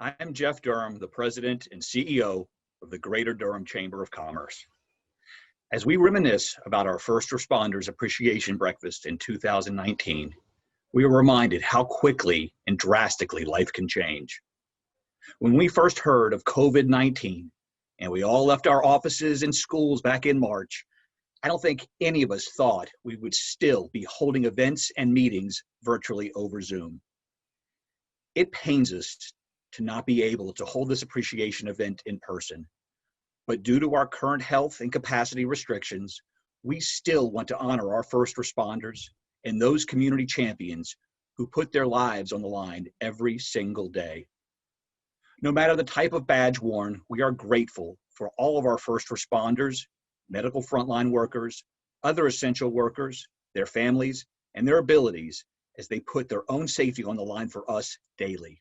I'm Jeff Durham, the President and CEO of the Greater Durham Chamber of Commerce. As we reminisce about our First Responders Appreciation Breakfast in 2019, we were reminded how quickly and drastically life can change. When we first heard of COVID-19 and we all left our offices and schools back in March, I don't think any of us thought we would still be holding events and meetings virtually over Zoom. It pains us to not be able to hold this appreciation event in person, but due to our current health and capacity restrictions, we still want to honor our first responders and those community champions who put their lives on the line every single day. No matter the type of badge worn, we are grateful for all of our first responders, medical frontline workers, other essential workers, their families, and their abilities as they put their own safety on the line for us daily.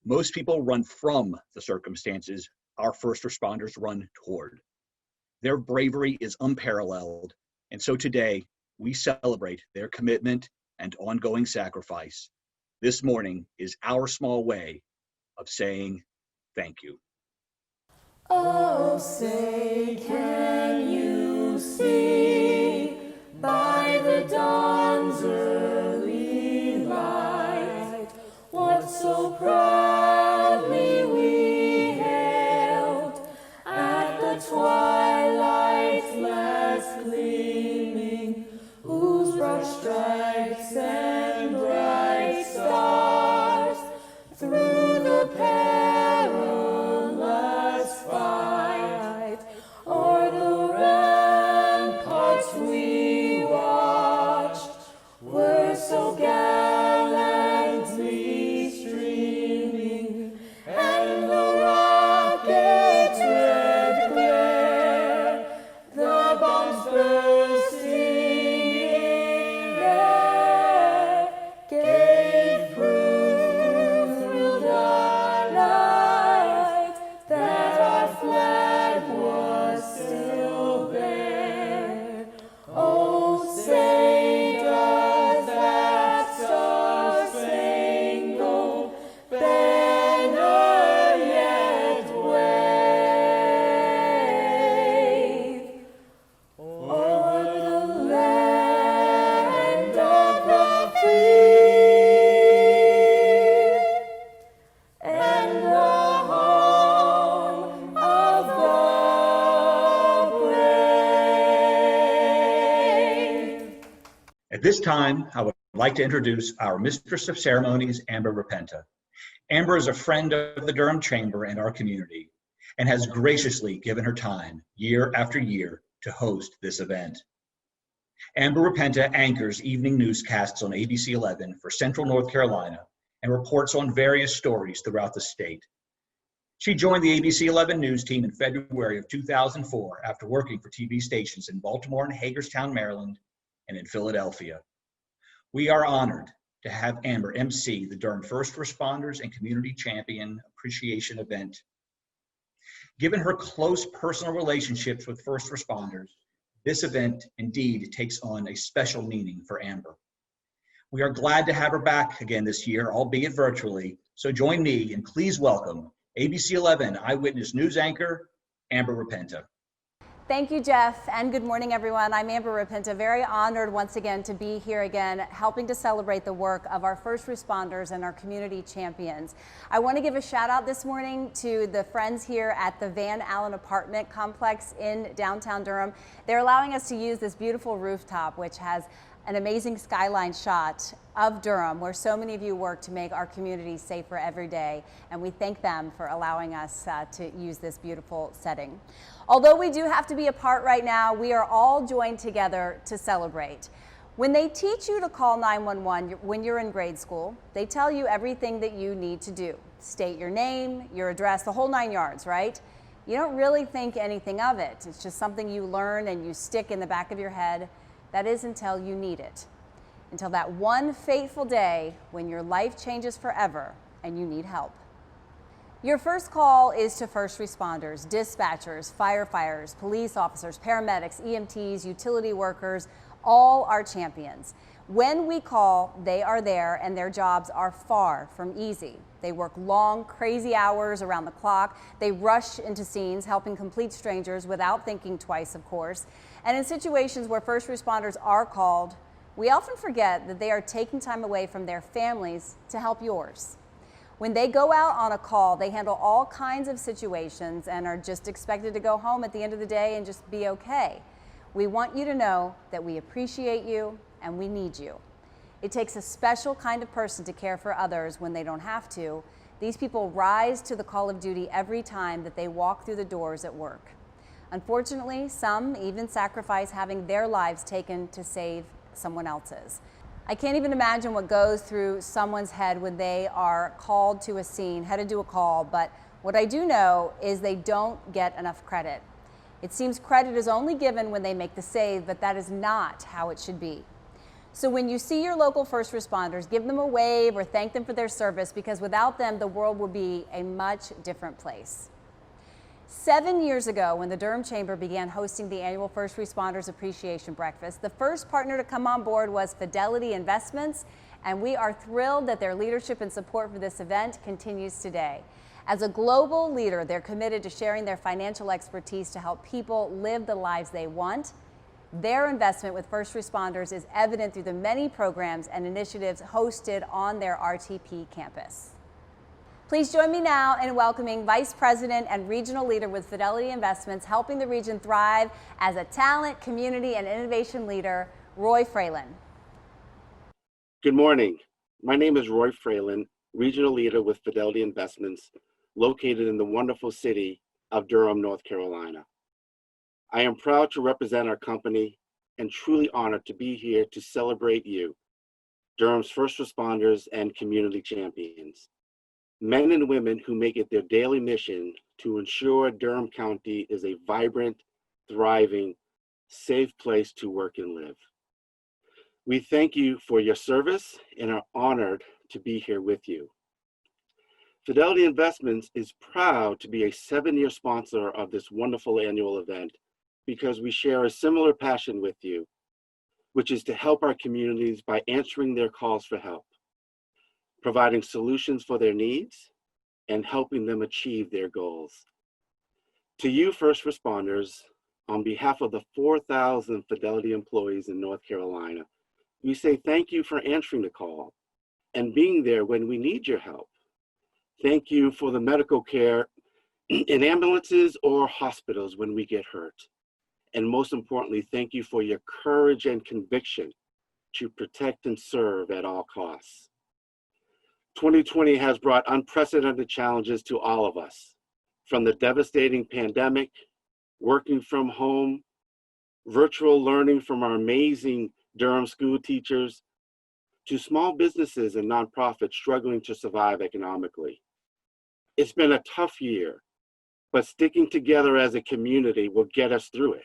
Most people run from the circumstances our first responders run toward. Their bravery is unparalleled, and so today we celebrate their commitment and ongoing sacrifice. This morning is our small way of saying thank you. Oh, say, can you see by the dawn's early light what so proudly we hailed at the twilight's last gleaming, whose broad stripes and bright stars through the perilous fight o'er the ramparts we watched were so gallantly streaming, and the rocket's red glare, the bombs bursting in air, gave proof through the night that our flag was still there. Oh, say does that star-spangled banner yet wave o'er the land of the free and the home of the brave? At this time, I would like to introduce our Mistress of Ceremonies, Amber Repenta. Amber is a friend of the Durham Chamber and our community, and has graciously given her time year after year to host this event. Amber Repenta anchors evening newscasts on ABC 11 for Central North Carolina and reports on various stories throughout the state. She joined the ABC 11 news team in February of 2004 after working for TV stations in Baltimore and Hagerstown, Maryland, and in Philadelphia. We are honored to have Amber MC the Durham First Responders and Community Champion Appreciation Event. Given her close personal relationships with first responders, this event indeed takes on a special meaning for Amber. We are glad to have her back again this year, albeit virtually, so join me and please welcome ABC 11 Eyewitness News anchor, Amber Repenta. Thank you, Jeff, and good morning, everyone. I'm Amber Repenta, very honored once again to be here again, helping to celebrate the work of our first responders and our community champions. I want to give a shout out this morning to the friends here at the Van Allen apartment complex in downtown Durham. They're allowing us to use this beautiful rooftop, which has an amazing skyline shot of Durham, where so many of you work to make our community safer every day, and we thank them for allowing us to use this beautiful setting. Although we do have to be apart right now, we are all joined together to celebrate. When they teach you to call 911 when you're in grade school, they tell you everything that you need to do. State your name, your address, the whole 9 yards, right? You don't really think anything of it. It's just something you learn and you stick in the back of your head. That is until you need it. Until that one fateful day when your life changes forever and you need help. Your first call is to first responders, dispatchers, firefighters, police officers, paramedics, EMTs, utility workers, all are champions. When we call, they are there, and their jobs are far from easy. They work long, crazy hours around the clock. They rush into scenes, helping complete strangers without thinking twice, of course. And in situations where first responders are called, we often forget that they are taking time away from their families to help yours. When they go out on a call, they handle all kinds of situations and are just expected to go home at the end of the day and just be okay. We want you to know that we appreciate you and we need you. It takes a special kind of person to care for others when they don't have to. These people rise to the call of duty every time that they walk through the doors at work. Unfortunately, some even sacrifice having their lives taken to save someone else's. I can't even imagine what goes through someone's head when they are called to a scene, headed to a call, but what I do know is they don't get enough credit. It seems credit is only given when they make the save, but that is not how it should be. So when you see your local first responders, give them a wave or thank them for their service, because without them, the world will be a much different place. 7 years ago, when the Durham Chamber began hosting the annual First Responders Appreciation Breakfast, the first partner to come on board was Fidelity Investments, and we are thrilled that their leadership and support for this event continues today. As a global leader, they're committed to sharing their financial expertise to help people live the lives they want. Their investment with first responders is evident through the many programs and initiatives hosted on their RTP campus. Please join me now in welcoming Vice President and Regional Leader with Fidelity Investments, helping the region thrive as a talent, community, and innovation leader, Roy Fralen. Good morning. My name is Roy Fralen, Regional Leader with Fidelity Investments, located in the wonderful city of Durham, North Carolina. I am proud to represent our company and truly honored to be here to celebrate you, Durham's first responders and community champions, men and women who make it their daily mission to ensure Durham County is a vibrant, thriving, safe place to work and live. We thank you for your service and are honored to be here with you. Fidelity Investments is proud to be a 7-year sponsor of this wonderful annual event because we share a similar passion with you, which is to help our communities by answering their calls for help, providing solutions for their needs, and helping them achieve their goals. To you, first responders, on behalf of the 4,000 Fidelity employees in North Carolina, we say thank you for answering the call and being there when we need your help. Thank you for the medical care in ambulances or hospitals when we get hurt. And most importantly, thank you for your courage and conviction to protect and serve at all costs. 2020 has brought unprecedented challenges to all of us, from the devastating pandemic, working from home, virtual learning from our amazing Durham school teachers, to small businesses and nonprofits struggling to survive economically. It's been a tough year, but sticking together as a community will get us through it.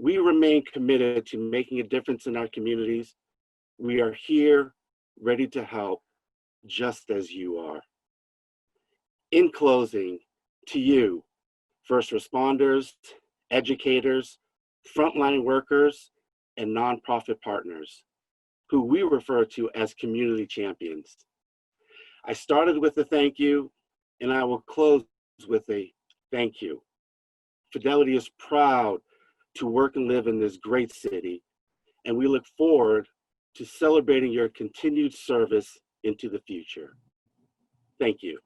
We remain committed to making a difference in our communities. We are here, ready to help, just as you are. In closing, to you, first responders, educators, frontline workers, and nonprofit partners, who we refer to as community champions. I started with a thank you, and I will close with a thank you. Fidelity is proud to work and live in this great city, and we look forward to celebrating your continued service into the future. Thank you.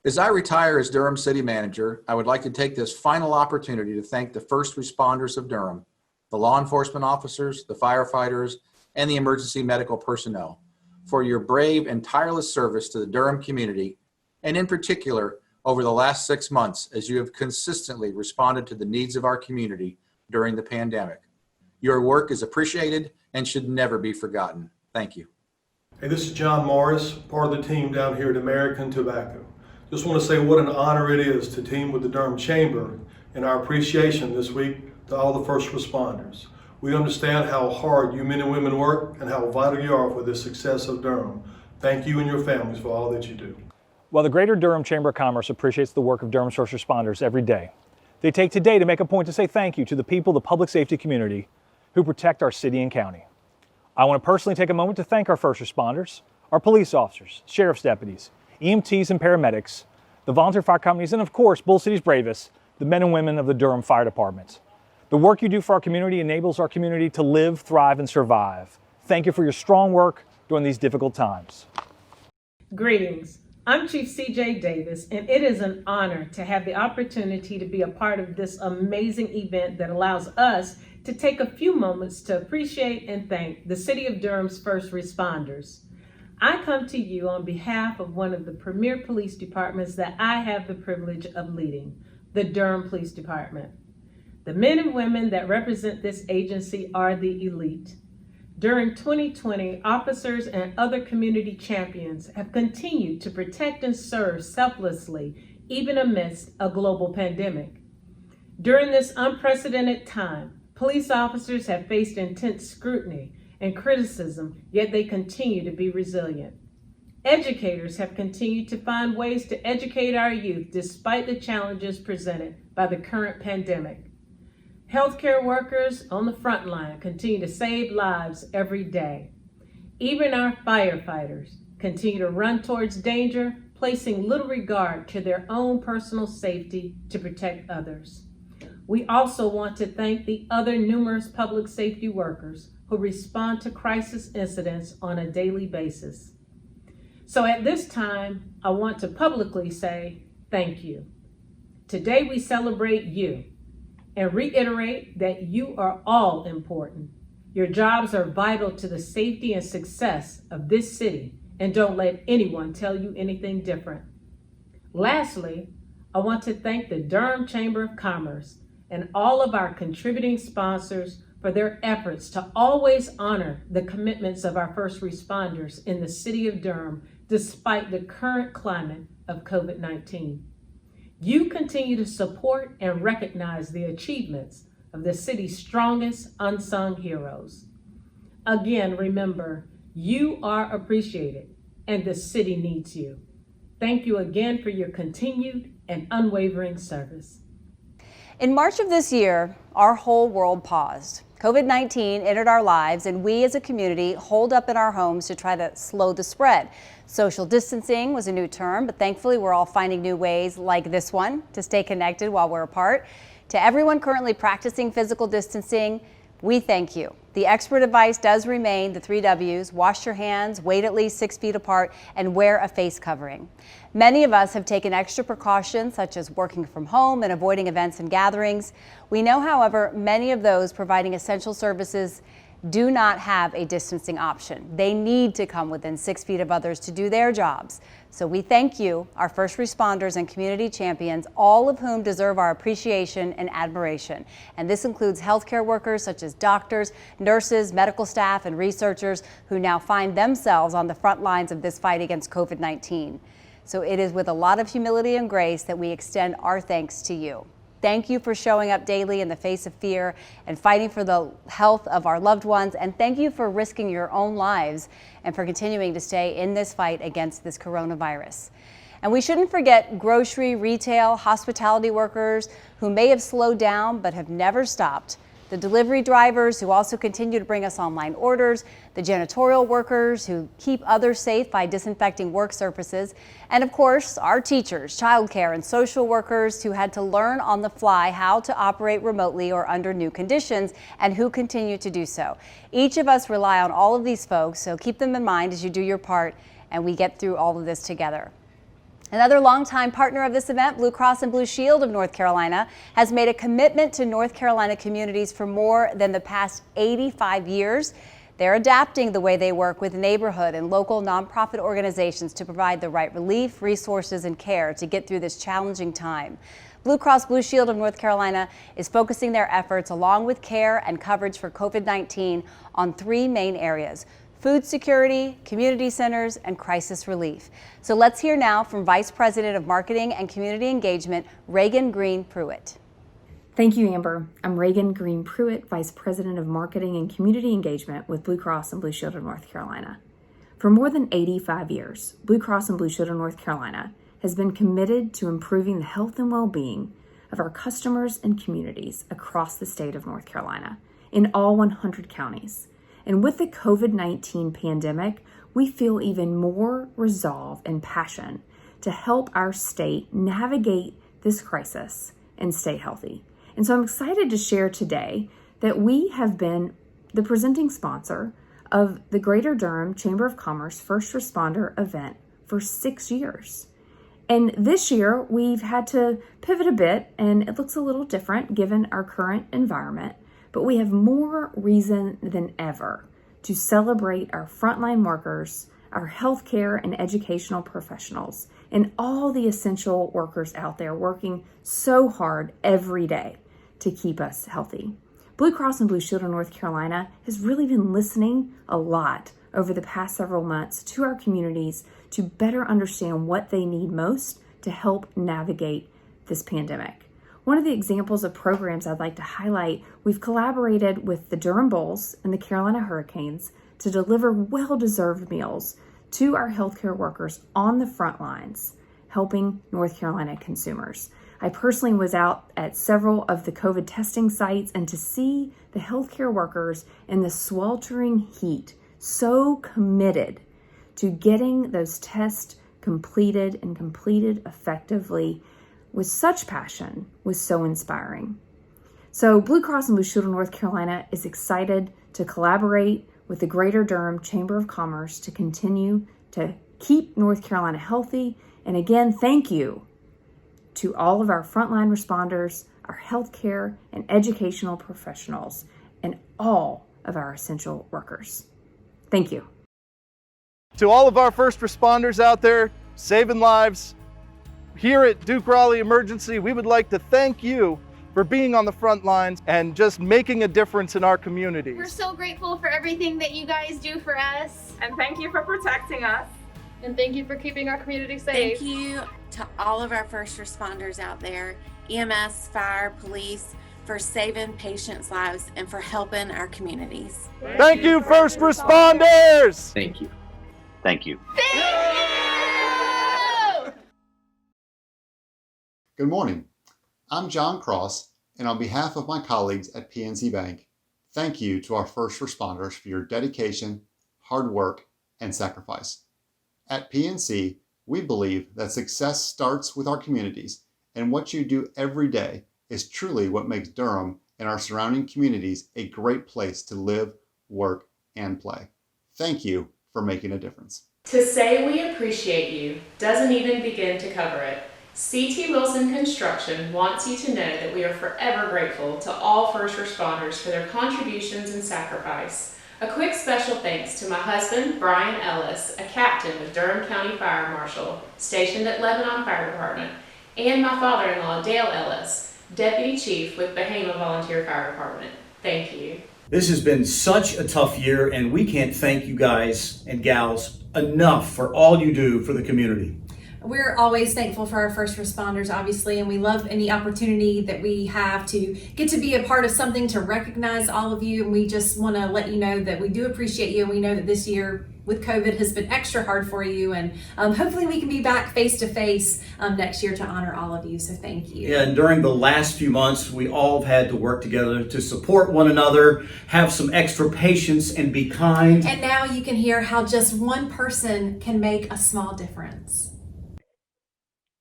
As I retire as Durham City Manager, I would like to take this final opportunity to thank the first responders of Durham, the law enforcement officers, the firefighters, and the emergency medical personnel for your brave and tireless service to the Durham community, and in particular, over the last 6 months as you have consistently responded to the needs of our community during the pandemic. Your work is appreciated and should never be forgotten. Thank you. Hey, this is John Morris, part of the team down here at American Tobacco. Just want to say what an honor it is to team with the Durham Chamber in our appreciation this week to all the first responders. We understand how hard you men and women work and how vital you are for the success of Durham. Thank you and your families for all that you do. While the Greater Durham Chamber of Commerce appreciates the work of Durham's first responders every day, they take today to make a point to say thank you to the people, the public safety community who protect our city and county. I want to personally take a moment to thank our first responders, our police officers, sheriff's deputies, EMTs and paramedics, the volunteer fire companies, and of course, Bull City's bravest, the men and women of the Durham Fire Department. The work you do for our community enables our community to live, thrive, and survive. Thank you for your strong work during these difficult times. Greetings. I'm Chief C.J. Davis, and it is an honor to have the opportunity to be a part of this amazing event that allows us to take a few moments to appreciate and thank the City of Durham's first responders. I come to you on behalf of one of the premier police departments that I have the privilege of leading, the Durham Police Department. The men and women that represent this agency are the elite. During 2020, officers and other community champions have continued to protect and serve selflessly, even amidst a global pandemic. During this unprecedented time, police officers have faced intense scrutiny and criticism, yet they continue to be resilient. Educators have continued to find ways to educate our youth despite the challenges presented by the current pandemic. Healthcare workers on the front line continue to save lives every day. Even our firefighters continue to run towards danger, placing little regard to their own personal safety to protect others. We also want to thank the other numerous public safety workers who respond to crisis incidents on a daily basis. So at this time, I want to publicly say thank you. Today we celebrate you and reiterate that you are all important. Your jobs are vital to the safety and success of this city, and don't let anyone tell you anything different. Lastly, I want to thank the Durham Chamber of Commerce and all of our contributing sponsors for their efforts to always honor the commitments of our first responders in the city of Durham, despite the current climate of COVID-19. You continue to support and recognize the achievements of the city's strongest unsung heroes. Again, remember, you are appreciated and the city needs you. Thank you again for your continued and unwavering service. In March of this year, our whole world paused. COVID-19 entered our lives, and we as a community holed up in our homes to try to slow the spread. Social distancing was a new term, but thankfully we're all finding new ways like this one to stay connected while we're apart. To everyone currently practicing physical distancing, we thank you. The expert advice does remain the 3 W's: wash your hands, wait at least 6 feet apart, and wear a face covering. Many of us have taken extra precautions, such as working from home and avoiding events and gatherings. We know, however, many of those providing essential services do not have a distancing option. They need to come within 6 feet of others to do their jobs. So we thank you, our first responders and community champions, all of whom deserve our appreciation and admiration. And this includes healthcare workers such as doctors, nurses, medical staff, and researchers who now find themselves on the front lines of this fight against COVID-19. So it is with a lot of humility and grace that we extend our thanks to you. Thank you for showing up daily in the face of fear and fighting for the health of our loved ones. And thank you for risking your own lives and for continuing to stay in this fight against this coronavirus. And we shouldn't forget grocery, retail, hospitality workers who may have slowed down but have never stopped. The delivery drivers who also continue to bring us online orders, the janitorial workers who keep others safe by disinfecting work surfaces, and of course, our teachers, childcare, and social workers who had to learn on the fly how to operate remotely or under new conditions, and who continue to do so. Each of us rely on all of these folks, so keep them in mind as you do your part, and we get through all of this together. Another longtime partner of this event, Blue Cross and Blue Shield of North Carolina, has made a commitment to North Carolina communities for more than the past 85 years. They're adapting the way they work with neighborhood and local nonprofit organizations to provide the right relief, resources, and care to get through this challenging time. Blue Cross Blue Shield of North Carolina is focusing their efforts along with care and coverage for COVID-19 on 3 main areas: food security, community centers, and crisis relief. So let's hear now from Vice President of Marketing and Community Engagement, Reagan Green Pruitt. Thank you, Amber. I'm Reagan Green Pruitt, Vice President of Marketing and Community Engagement with Blue Cross and Blue Shield of North Carolina. For more than 85 years, Blue Cross and Blue Shield of North Carolina has been committed to improving the health and well-being of our customers and communities across the state of North Carolina in all 100 counties. And with the COVID-19 pandemic, we feel even more resolve and passion to help our state navigate this crisis and stay healthy. And so I'm excited to share today that we have been the presenting sponsor of the Greater Durham Chamber of Commerce First Responder event for 6 years. And this year we've had to pivot a bit, and it looks a little different given our current environment, but we have more reason than ever to celebrate our frontline workers, our healthcare and educational professionals, and all the essential workers out there working so hard every day to keep us healthy. Blue Cross and Blue Shield of North Carolina has really been listening a lot over the past several months to our communities to better understand what they need most to help navigate this pandemic. One of the examples of programs I'd like to highlight, we've collaborated with the Durham Bulls and the Carolina Hurricanes to deliver well-deserved meals to our healthcare workers on the front lines, helping North Carolina consumers. I personally was out at several of the COVID testing sites, and to see the healthcare workers in the sweltering heat so committed to getting those tests completed and completed effectively with such passion was so inspiring. So Blue Cross and Blue Shield of North Carolina is excited to collaborate with the Greater Durham Chamber of Commerce to continue to keep North Carolina healthy. And again, thank you to all of our frontline responders, our healthcare and educational professionals, and all of our essential workers. Thank you. To all of our first responders out there saving lives, here at Duke Raleigh Emergency, we would like to thank you for being on the front lines and just making a difference in our communities. We're so grateful for everything that you guys do for us. And thank you for protecting us. And thank you for keeping our community safe. Thank you to all of our first responders out there, EMS, fire, police, for saving patients' lives and for helping our communities. Thank you, first responders! Thank you. Thank you. Thank you! Good morning. I'm John Cross, and on behalf of my colleagues at PNC Bank, thank you to our first responders for your dedication, hard work, and sacrifice. At PNC, we believe that success starts with our communities, and what you do every day is truly what makes Durham and our surrounding communities a great place to live, work, and play. Thank you for making a difference. To say we appreciate you doesn't even begin to cover it. CT Wilson Construction wants you to know that we are forever grateful to all first responders for their contributions and sacrifice. A quick special thanks to my husband, Brian Ellis, a captain with Durham County Fire Marshal, stationed at Lebanon Fire Department, and my father-in-law, Dale Ellis, Deputy Chief with Bahama Volunteer Fire Department. Thank you. This has been such a tough year, and we can't thank you guys and gals enough for all you do for the community. We're always thankful for our first responders, obviously, and we love any opportunity that we have to get to be a part of something to recognize all of you. And we just want to let you know that we do appreciate you. And we know that this year with COVID has been extra hard for you. And hopefully we can be back face to face next year to honor all of you. So thank you. Yeah, and during the last few months, we all have had to work together to support one another, have some extra patience, and be kind. And now you can hear how just one person can make a small difference.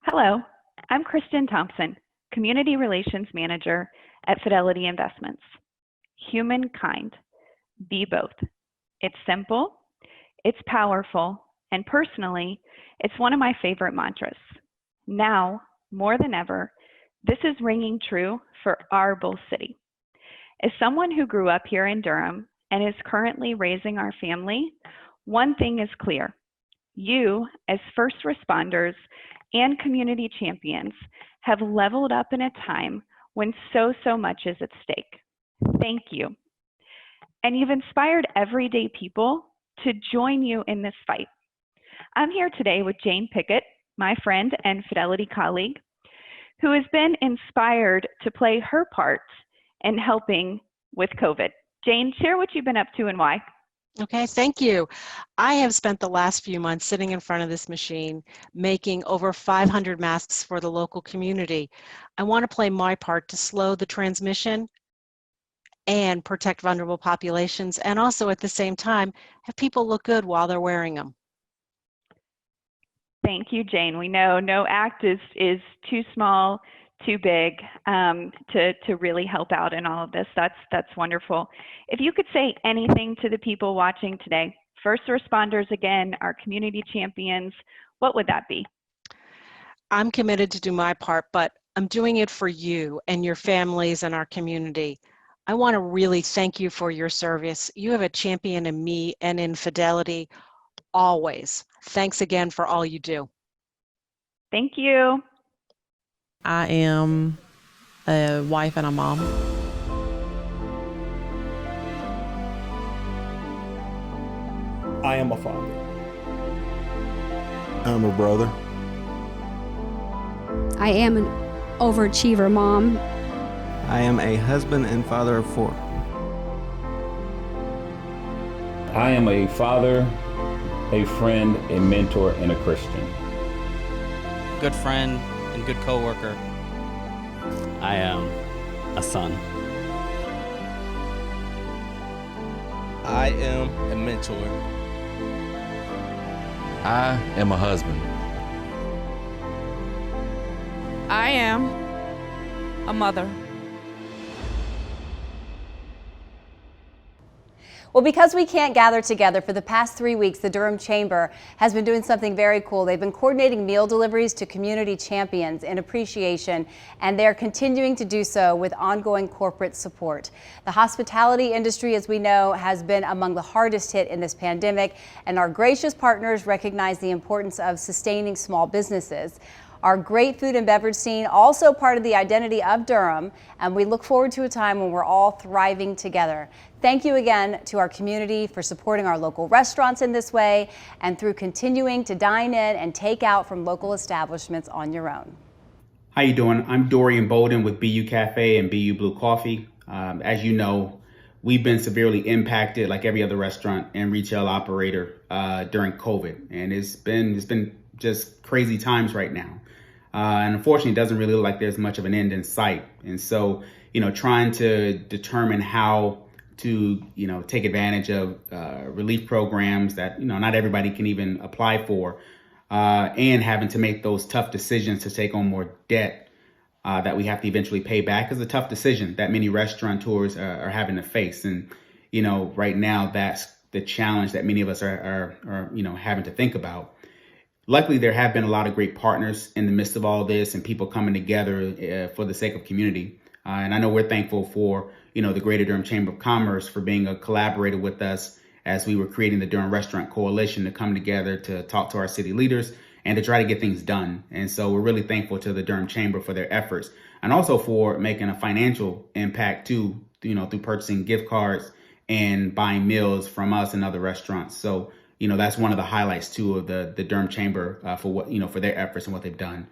Hello, I'm Kristen Thompson, Community Relations Manager at Fidelity Investments. Humankind, be both. It's simple, it's powerful, and personally, it's one of my favorite mantras. Now, more than ever, this is ringing true for our Bull City. As someone who grew up here in Durham and is currently raising our family, one thing is clear. You, as first responders and community champions, have leveled up in a time when so much is at stake. Thank you. And you've inspired everyday people to join you in this fight. I'm here today with Jane Pickett, my friend and Fidelity colleague, who has been inspired to play her part in helping with COVID. Jane, share what you've been up to and why. Okay, thank you. I have spent the last few months sitting in front of this machine, making over 500 masks for the local community. I want to play my part to slow the transmission and protect vulnerable populations, and also at the same time have people look good while they're wearing them. Thank you, Jane. We know no act is too small, too big to really help out in all of this. That's wonderful. If you could say anything to the people watching today, first responders again, our community champions, what would that be? I'm committed to do my part, but I'm doing it for you and your families and our community. I want to really thank you for your service. You have a champion in me and in Fidelity always. Thanks again for all you do. Thank you. I am a wife and a mom. I am a father. I'm a brother. I am an overachiever mom. I am a husband and father of 4. I am a father, a friend, a mentor, and a Christian. Good friend and good coworker. I am a son. I am a mentor. I am a husband. I am a mother. Well, because we can't gather together for the past 3 weeks, the Durham Chamber has been doing something very cool. They've been coordinating meal deliveries to community champions in appreciation, and they're continuing to do so with ongoing corporate support. The hospitality industry, as we know, has been among the hardest hit in this pandemic, and our gracious partners recognize the importance of sustaining small businesses. Our great food and beverage scene, also part of the identity of Durham, and we look forward to a time when we're all thriving together. Thank you again to our community for supporting our local restaurants in this way and through continuing to dine in and take out from local establishments on your own. How you doing? I'm Dorian Bolden with BU Cafe and BU Blue Coffee. As you know, we've been severely impacted like every other restaurant and retail operator during COVID, and it's been just crazy times right now. And unfortunately, it doesn't really look like there's much of an end in sight. And so, trying to determine how to, take advantage of relief programs that, not everybody can even apply for, and having to make those tough decisions to take on more debt that we have to eventually pay back is a tough decision that many restaurateurs are having to face. And, right now, that's the challenge that many of us are having to think about. Luckily, there have been a lot of great partners in the midst of all this and people coming together for the sake of community. And I know we're thankful for, the Greater Durham Chamber of Commerce for being a collaborator with us as we were creating the Durham Restaurant Coalition to come together to talk to our city leaders and to try to get things done. And so we're really thankful to the Durham Chamber for their efforts and also for making a financial impact too, through purchasing gift cards and buying meals from us and other restaurants. So that's one of the highlights too of the Durham Chamber for what, for their efforts and what they've done.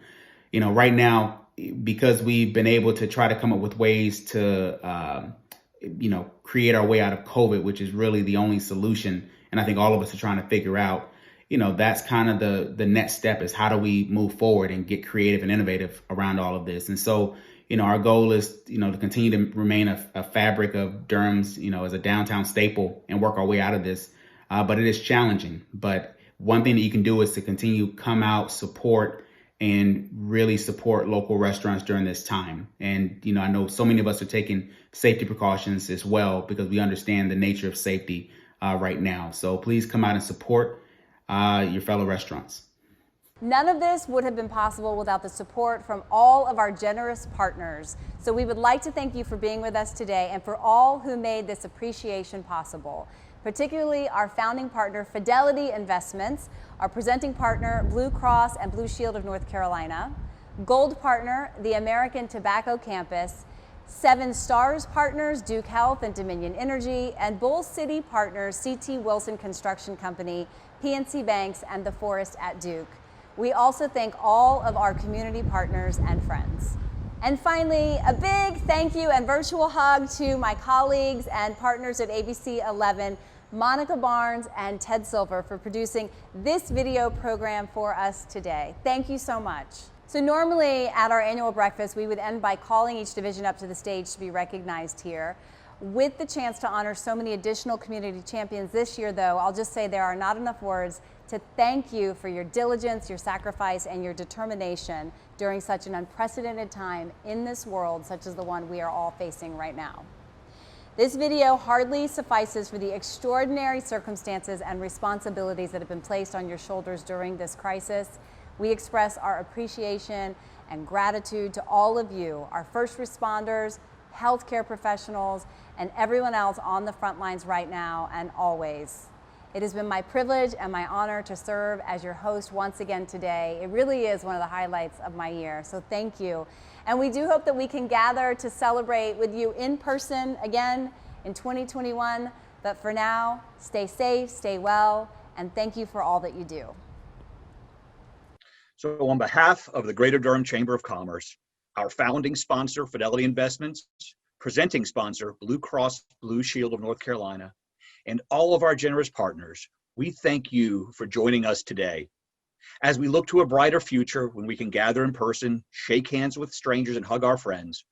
Right now, because we've been able to try to come up with ways to, create our way out of COVID, which is really the only solution. And I think all of us are trying to figure out, that's kind of the next step is how do we move forward and get creative and innovative around all of this. And so, our goal is, to continue to remain a fabric of Durham's, as a downtown staple and work our way out of this. But it is challenging. But one thing that you can do is to continue come out, support, and really support local restaurants during this time. And, I know so many of us are taking safety precautions as well because we understand the nature of safety right now. So please come out and support your fellow restaurants. None of this would have been possible without the support from all of our generous partners. So we would like to thank you for being with us today and for all who made this appreciation possible. Particularly our founding partner, Fidelity Investments, our presenting partner, Blue Cross and Blue Shield of North Carolina, Gold partner, the American Tobacco Campus, 7 Stars partners, Duke Health and Dominion Energy, and Bull City partners, C.T. Wilson Construction Company, PNC Banks, and the Forest at Duke. We also thank all of our community partners and friends. And finally, a big thank you and virtual hug to my colleagues and partners at ABC 11, Monica Barnes and Ted Silver, for producing this video program for us today. Thank you so much. So normally at our annual breakfast, we would end by calling each division up to the stage to be recognized here. With the chance to honor so many additional community champions this year, though, I'll just say there are not enough words to thank you for your diligence, your sacrifice, and your determination during such an unprecedented time in this world, such as the one we are all facing right now. This video hardly suffices for the extraordinary circumstances and responsibilities that have been placed on your shoulders during this crisis. We express our appreciation and gratitude to all of you, our first responders, healthcare professionals, and everyone else on the front lines right now and always. It has been my privilege and my honor to serve as your host once again today. It really is one of the highlights of my year, so thank you. And we do hope that we can gather to celebrate with you in person again in 2021. But for now, stay safe, stay well, and thank you for all that you do. So on behalf of the Greater Durham Chamber of Commerce, our founding sponsor, Fidelity Investments, presenting sponsor, Blue Cross Blue Shield of North Carolina, and all of our generous partners, we thank you for joining us today. As we look to a brighter future when we can gather in person, shake hands with strangers, and hug our friends,